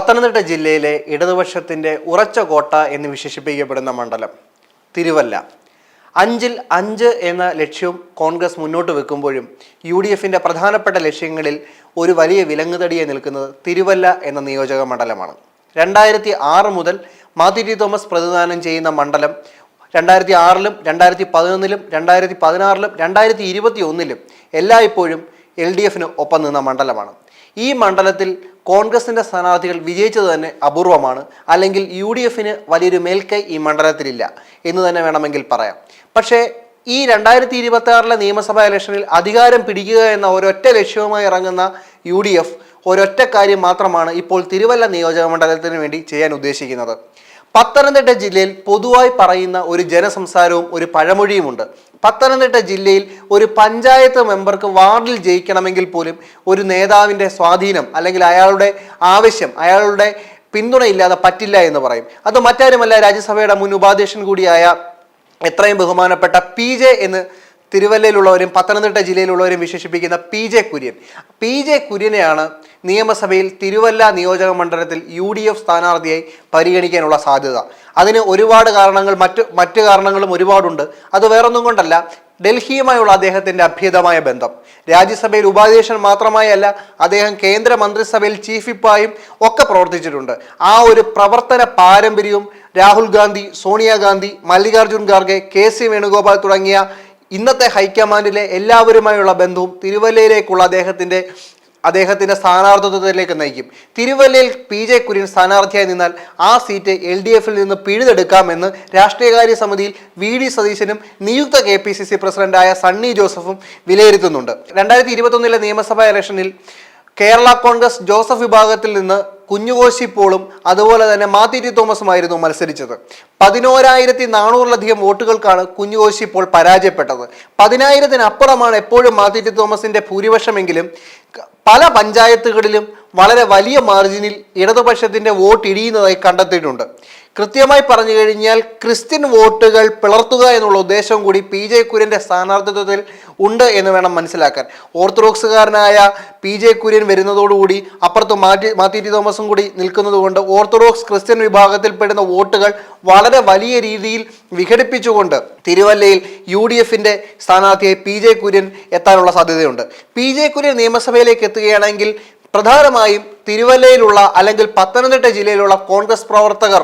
പത്തനംതിട്ട ജില്ലയിലെ ഇടതുപക്ഷത്തിൻ്റെ ഉറച്ച കോട്ട എന്ന് വിശേഷിപ്പിക്കപ്പെടുന്ന മണ്ഡലം തിരുവല്ല. 5-ൽ 5 എന്ന ലക്ഷ്യവും കോൺഗ്രസ് മുന്നോട്ട് വെക്കുമ്പോഴും UDFിൻ്റെ പ്രധാനപ്പെട്ട ലക്ഷ്യങ്ങളിൽ ഒരു വലിയ വിലങ്ങുതടിയെ നിൽക്കുന്നത് തിരുവല്ല എന്ന നിയോജക മണ്ഡലമാണ്. 2006 മുതൽ മാത്യു ടി തോമസ് പ്രതിനിധാനം ചെയ്യുന്ന മണ്ഡലം 2006-ലും 2011-ലും 2016-ലും 2021-ലും എല്ലായ്പ്പോഴും LDFിന് ഒപ്പം നിന്ന മണ്ഡലമാണ്. ഈ മണ്ഡലത്തിൽ കോൺഗ്രസിൻ്റെ സ്ഥാനാർത്ഥികൾ വിജയിച്ചത് തന്നെ അപൂർവമാണ്. അല്ലെങ്കിൽ UDFിന് വലിയൊരു മേൽക്കൈ ഈ മണ്ഡലത്തിലില്ല എന്ന് തന്നെ വേണമെങ്കിൽ പറയാം. പക്ഷേ ഈ 2026-ലെ നിയമസഭാ ഇലക്ഷനിൽ അധികാരം പിടിക്കുക എന്ന ഒരൊറ്റ ലക്ഷ്യവുമായി ഇറങ്ങുന്ന UDF ഒരൊറ്റ കാര്യം മാത്രമാണ് ഇപ്പോൾ തിരുവല്ല നിയോജക മണ്ഡലത്തിന് വേണ്ടി ചെയ്യാൻ ഉദ്ദേശിക്കുന്നത്. പത്തനംതിട്ട ജില്ലയിൽ പൊതുവായി പറയുന്ന ഒരു ജനസംസാരവും ഒരു പഴമൊഴിയുമുണ്ട്. പത്തനംതിട്ട ജില്ലയിൽ ഒരു പഞ്ചായത്ത് മെമ്പർക്ക് വാർഡിൽ ജയിക്കണമെങ്കിൽ പോലും ഒരു നേതാവിൻ്റെ സ്വാധീനം അല്ലെങ്കിൽ അയാളുടെ ആവശ്യം, അയാളുടെ പിന്തുണയില്ലാതെ പറ്റില്ല എന്ന് പറയും. അത് മറ്റാരുമല്ല, രാജ്യസഭയുടെ മുൻ ഉപാധ്യക്ഷൻ കൂടിയായ എത്രയും ബഹുമാനപ്പെട്ട PJ എന്ന് തിരുവല്ലയിലുള്ളവരും പത്തനംതിട്ട ജില്ലയിലുള്ളവരും വിശേഷിപ്പിക്കുന്ന PJ കുര്യൻ. PJ കുര്യനെയാണ് നിയമസഭയിൽ തിരുവല്ല നിയോജക മണ്ഡലത്തിൽ UDF സ്ഥാനാർത്ഥിയായി പരിഗണിക്കാനുള്ള സാധ്യത. അതിന് ഒരുപാട് കാരണങ്ങൾ, മറ്റു കാരണങ്ങളും ഒരുപാടുണ്ട്. അത് വേറൊന്നും കൊണ്ടല്ല, ഡൽഹിയുമായുള്ള അദ്ദേഹത്തിൻ്റെ അഭേദ്യമായ ബന്ധം. രാജ്യസഭയിൽ ഉപാധ്യക്ഷൻ മാത്രമായി അല്ല, അദ്ദേഹം കേന്ദ്ര മന്ത്രിസഭയിൽ ചീഫ് വിപ്പായും ഒക്കെ പ്രവർത്തിച്ചിട്ടുണ്ട്. ആ ഒരു പ്രവർത്തന പാരമ്പര്യവും രാഹുൽ ഗാന്ധി, സോണിയാഗാന്ധി, മല്ലികാർജുൻ ഖാർഗെ, KC വേണുഗോപാൽ തുടങ്ങിയ ഇന്നത്തെ ഹൈക്കമാൻഡിലെ എല്ലാവരുമായുള്ള ബന്ധവും തിരുവല്ലയിലേക്കുള്ള അദ്ദേഹത്തിൻ്റെ സ്ഥാനാർത്ഥിത്വത്തിലേക്ക് നയിക്കും. തിരുവല്ലയിൽ PJ കുര്യൻ സ്ഥാനാർത്ഥിയായി നിന്നാൽ ആ സീറ്റ് LDFിൽ നിന്ന് പിഴുതെടുക്കാമെന്ന് രാഷ്ട്രീയകാര്യ സമിതിയിൽ VD സതീശനും നിയുക്ത KPCC പ്രസിഡന്റായ സണ്ണി ജോസഫും വിലയിരുത്തുന്നുണ്ട്. 2021-ലെ നിയമസഭാ ഇലക്ഷനിൽ കേരള കോൺഗ്രസ് ജോസഫ് വിഭാഗത്തിൽ നിന്ന് കുഞ്ഞുകോശി പോളും അതുപോലെ തന്നെ മാത്യു ടി തോമസുമായിരുന്നു മത്സരിച്ചത്. 11,400-ലധികം വോട്ടുകൾക്കാണ് കുഞ്ഞുകോശി പോൾ പരാജയപ്പെട്ടത്. 10,000-അപ്പുറമാണ് എപ്പോഴും മാത്യു ടി തോമസിന്റെ ഭൂരിപക്ഷമെങ്കിലും പല പഞ്ചായത്തുകളിലും വളരെ വലിയ മാർജിനിൽ ഇടതുപക്ഷത്തിന്റെ വോട്ട് ഇടിയുന്നതായി കണ്ടെത്തിയിട്ടുണ്ട്. കൃത്യമായി പറഞ്ഞു കഴിഞ്ഞാൽ ക്രിസ്ത്യൻ വോട്ടുകൾ പിളർത്തുക എന്നുള്ള ഉദ്ദേശവും കൂടി PJ കുര്യന്റെ സ്ഥാനാർത്ഥിത്വത്തിൽ ഉണ്ട് എന്ന് വേണം മനസ്സിലാക്കാൻ. ഓർത്തഡോക്സുകാരനായ PJ കുര്യൻ വരുന്നതോടുകൂടി അപ്പുറത്ത് മാത്യു ടി തോമസും കൂടി നിൽക്കുന്നത് കൊണ്ട് ഓർത്തഡോക്സ് ക്രിസ്ത്യൻ വിഭാഗത്തിൽപ്പെടുന്ന വോട്ടുകൾ വളരെ വലിയ രീതിയിൽ വിഘടിപ്പിച്ചുകൊണ്ട് തിരുവല്ലയിൽ UDFിന്റെ സ്ഥാനാർത്ഥിയായി PJ കുര്യൻ എത്താനുള്ള സാധ്യതയുണ്ട്. PJ കുര്യൻ നിയമസഭയിലേക്ക് എത്തുകയാണെങ്കിൽ പ്രധാനമായും തിരുവല്ലയിലുള്ള അല്ലെങ്കിൽ പത്തനംതിട്ട ജില്ലയിലുള്ള കോൺഗ്രസ് പ്രവർത്തകർ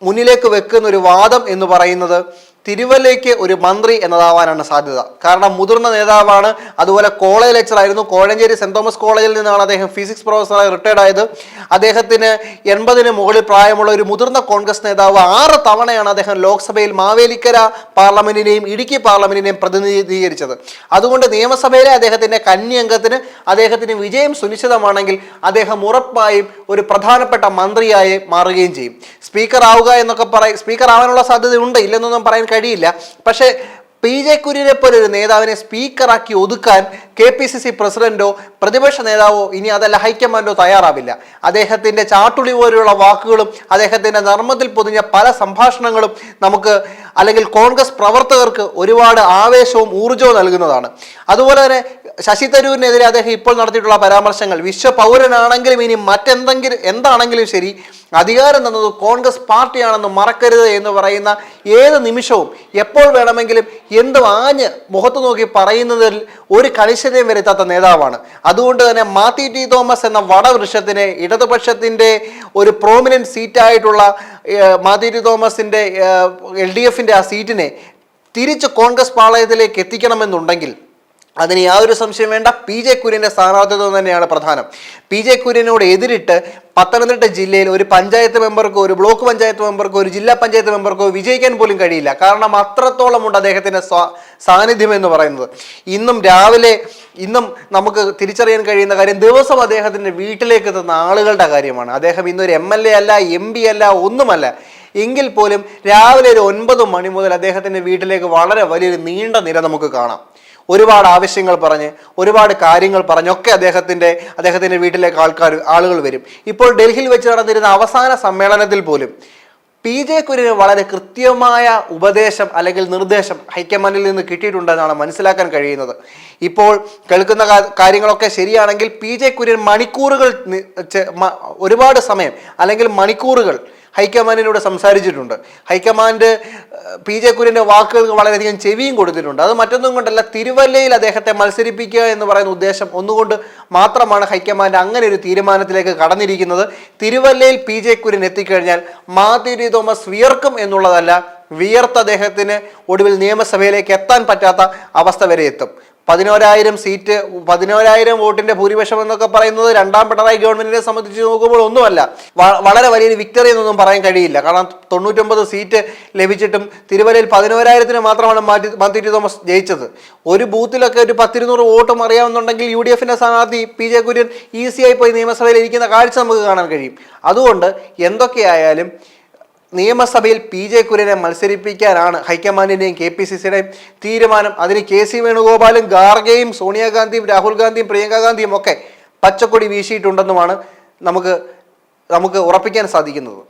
മുന്നിലേക്ക് വെക്കുന്ന ഒരു വാദം എന്ന് പറയുന്നത് തിരുവല്ലയ്ക്ക് ഒരു മന്ത്രി എന്നതാവാനാണ് സാധ്യത. കാരണം മുതിർന്ന നേതാവാണ്, അതുപോലെ കോളേജ് ലെക്ചറായിരുന്നു. കോഴഞ്ചേരി സെന്റ് തോമസ് കോളേജിൽ നിന്നാണ് അദ്ദേഹം ഫിസിക്സ് പ്രൊഫസറായി റിട്ടയർഡ് ആയത്. അദ്ദേഹത്തിന് 80-ന് മുകളിൽ പ്രായമുള്ള ഒരു മുതിർന്ന കോൺഗ്രസ് നേതാവ്. 6 തവണയാണ് അദ്ദേഹം ലോക്സഭയിൽ മാവേലിക്കര പാർലമെന്റിനെയും ഇടുക്കി പാർലമെന്റിനെയും പ്രതിനിധീകരിച്ചത്. അതുകൊണ്ട് നിയമസഭയിലെ അദ്ദേഹത്തിന്റെ കന്നി അംഗത്തിന് അദ്ദേഹത്തിന് വിജയം സുനിശ്ചിതമാണെങ്കിൽ അദ്ദേഹം ഉറപ്പായും ഒരു പ്രധാനപ്പെട്ട മന്ത്രിയായി മാറുകയും ചെയ്യും. സ്പീക്കർ ആവുക എന്നൊക്കെ സ്പീക്കർ ആവാനുള്ള സാധ്യതയുണ്ട്, ഇല്ലെന്നൊന്നും പറയാൻ കഴിയില്ല. പക്ഷേ PJ കുര്യനെ പോലെ ഒരു നേതാവിനെ സ്പീക്കറാക്കി ഒതുക്കാൻ KPCC പ്രസിഡന്റോ പ്രതിപക്ഷ നേതാവോ ഇനി അതല്ല ഹൈക്കമാൻഡോ തയ്യാറാവില്ല. അദ്ദേഹത്തിന്റെ ചാട്ടുളി പോലെയുള്ള വാക്കുകളും അദ്ദേഹത്തിന്റെ നർമ്മത്തിൽ പൊതിഞ്ഞ പല സംഭാഷണങ്ങളും നമുക്ക് അല്ലെങ്കിൽ കോൺഗ്രസ് പ്രവർത്തകർക്ക് ഒരുപാട് ആവേശവും ഊർജവും നൽകുന്നതാണ്. അതുപോലെ തന്നെ ശശി തരൂരിനെതിരെ അദ്ദേഹം ഇപ്പോൾ നടത്തിയിട്ടുള്ള പരാമർശങ്ങൾ, വിശ്വ പൗരനാണെങ്കിലും ഇനി എന്താണെങ്കിലും ശരി അധികാരം തന്നത് കോൺഗ്രസ് പാർട്ടിയാണെന്ന് മറക്കരുത് എന്ന് പറയുന്ന ഏത് നിമിഷവും എപ്പോൾ വേണമെങ്കിലും എന്തും ആഞ്ഞ് മുഖത്ത് നോക്കി പറയുന്നതിൽ ഒരു കണിശതയും വരുത്താത്ത നേതാവാണ്. അതുകൊണ്ട് തന്നെ മാത്യു ടി തോമസ് എന്ന വടവൃക്ഷത്തിനെ, ഇടതുപക്ഷത്തിൻ്റെ ഒരു പ്രോമിനൻറ്റ് സീറ്റായിട്ടുള്ള മാത്യു ടി തോമസിൻ്റെ LDFിൻ്റെ ആ സീറ്റിനെ തിരിച്ച് കോൺഗ്രസ് പാളയത്തിലേക്ക് എത്തിക്കണമെന്നുണ്ടെങ്കിൽ അതിന് യാതൊരു സംശയം വേണ്ട, PJ കുര്യന്റെ സ്ഥാനാർത്ഥിത്വം തന്നെയാണ് പ്രധാനം. PJ കുര്യനോട് എതിരിട്ട് പത്തനംതിട്ട ജില്ലയിൽ ഒരു പഞ്ചായത്ത് മെമ്പർക്കോ ഒരു ബ്ലോക്ക് പഞ്ചായത്ത് മെമ്പർക്കോ ഒരു ജില്ലാ പഞ്ചായത്ത് മെമ്പർക്കോ വിജയിക്കാൻ പോലും കഴിയില്ല. കാരണം അത്രത്തോളം ഉണ്ട് അദ്ദേഹത്തിന്റെ സാന്നിധ്യം എന്ന് പറയുന്നത്. ഇന്നും നമുക്ക് തിരിച്ചറിയാൻ കഴിയുന്ന കാര്യം ദിവസം അദ്ദേഹത്തിന്റെ വീട്ടിലേക്ക് എത്തുന്ന ആളുകളുടെ കാര്യമാണ്. അദ്ദേഹം ഇന്നൊരു MLA അല്ല, MP അല്ല, ഒന്നുമല്ല. എങ്കിൽ പോലും രാവിലെ ഒരു 9 മണി മുതൽ അദ്ദേഹത്തിന്റെ വീട്ടിലേക്ക് വളരെ വലിയൊരു നീണ്ട നിര നമുക്ക് കാണാം. ഒരുപാട് ആവശ്യങ്ങൾ പറഞ്ഞ്, ഒരുപാട് കാര്യങ്ങൾ പറഞ്ഞൊക്കെ അദ്ദേഹത്തിന്റെ വീട്ടിലേക്ക് ആളുകൾ വരും. ഇപ്പോൾ ഡൽഹിയിൽ വെച്ച് നടന്നിരുന്ന അവസാന സമ്മേളനത്തിൽ പോലും പി ജെ കുര്യന് വളരെ കൃത്യമായ ഉപദേശം അല്ലെങ്കിൽ നിർദ്ദേശം ഹൈക്കമാൻഡിൽ നിന്ന് കിട്ടിയിട്ടുണ്ടെന്നാണ് മനസ്സിലാക്കാൻ കഴിയുന്നത്. ഇപ്പോൾ കേൾക്കുന്ന കാര്യങ്ങളൊക്കെ ശരിയാണെങ്കിൽ പി ജെ കുര്യൻ ഒരുപാട് സമയം അല്ലെങ്കിൽ മണിക്കൂറുകൾ ഹൈക്കമാൻഡിനോട് സംസാരിച്ചിട്ടുണ്ട്. ഹൈക്കമാൻഡ് പി ജെ കുര്യൻ്റെ വാക്കുകൾക്ക് വളരെയധികം ചെവിയും കൊടുത്തിട്ടുണ്ട്. അത് മറ്റൊന്നും കൊണ്ടല്ല, തിരുവല്ലയിൽ അദ്ദേഹത്തെ മത്സരിപ്പിക്കുക എന്ന് പറയുന്ന ഉദ്ദേശം ഒന്നുകൊണ്ട് മാത്രമാണ് ഹൈക്കമാൻഡ് അങ്ങനെ ഒരു തീരുമാനത്തിലേക്ക് കടന്നിരിക്കുന്നത്. തിരുവല്ലയിൽ പി ജെ കുര്യൻ എത്തിക്കഴിഞ്ഞാൽ മാത്യു ടി തോമസ് വിയർക്കും എന്നുള്ളതല്ല, വിയർത്ത് അദ്ദേഹത്തിന് ഒടുവിൽ നിയമസഭയിലേക്ക് എത്താൻ പറ്റാത്ത അവസ്ഥ വരെ എത്തും. 11,000 വോട്ടിന്റെ ഭൂരിപക്ഷം എന്നൊക്കെ പറയുന്നത് രണ്ടാം പിണറായി ഗവൺമെന്റിനെ സംബന്ധിച്ച് നോക്കുമ്പോൾ ഒന്നുമല്ല, വളരെ വലിയൊരു വിക്ടറി എന്നൊന്നും പറയാൻ കഴിയില്ല. കാരണം 99 സീറ്റ് ലഭിച്ചിട്ടും തിരുവല്ലയിൽ 11,000 മാത്രമാണ് മാത്യു ടി തോമസ് ജയിച്ചത്. ഒരു ബൂത്തിലൊക്കെ ഒരു 10-200 വോട്ടും അറിയാവുന്നുണ്ടെങ്കിൽ UDF സ്ഥാനാർത്ഥി പി ജെ കുര്യൻ ഈസിയായി പോയി നിയമസഭയിൽ ഇരിക്കുന്ന കാഴ്ച നമുക്ക് കാണാൻ കഴിയും. അതുകൊണ്ട് എന്തൊക്കെയായാലും നിയമസഭയിൽ പി ജെ കുര്യനെ മത്സരിപ്പിക്കാനാണ് ഹൈക്കമാൻഡിൻ്റെയും KPCCയുടെയും തീരുമാനം. അതിന് KC വേണുഗോപാലും ഖാർഗെയും സോണിയാഗാന്ധിയും രാഹുൽ ഗാന്ധിയും പ്രിയങ്ക ഗാന്ധിയും ഒക്കെ പച്ചക്കൊടി വീശിയിട്ടുണ്ടെന്നുമാണ് നമുക്ക് ഉറപ്പിക്കാൻ സാധിക്കുന്നത്.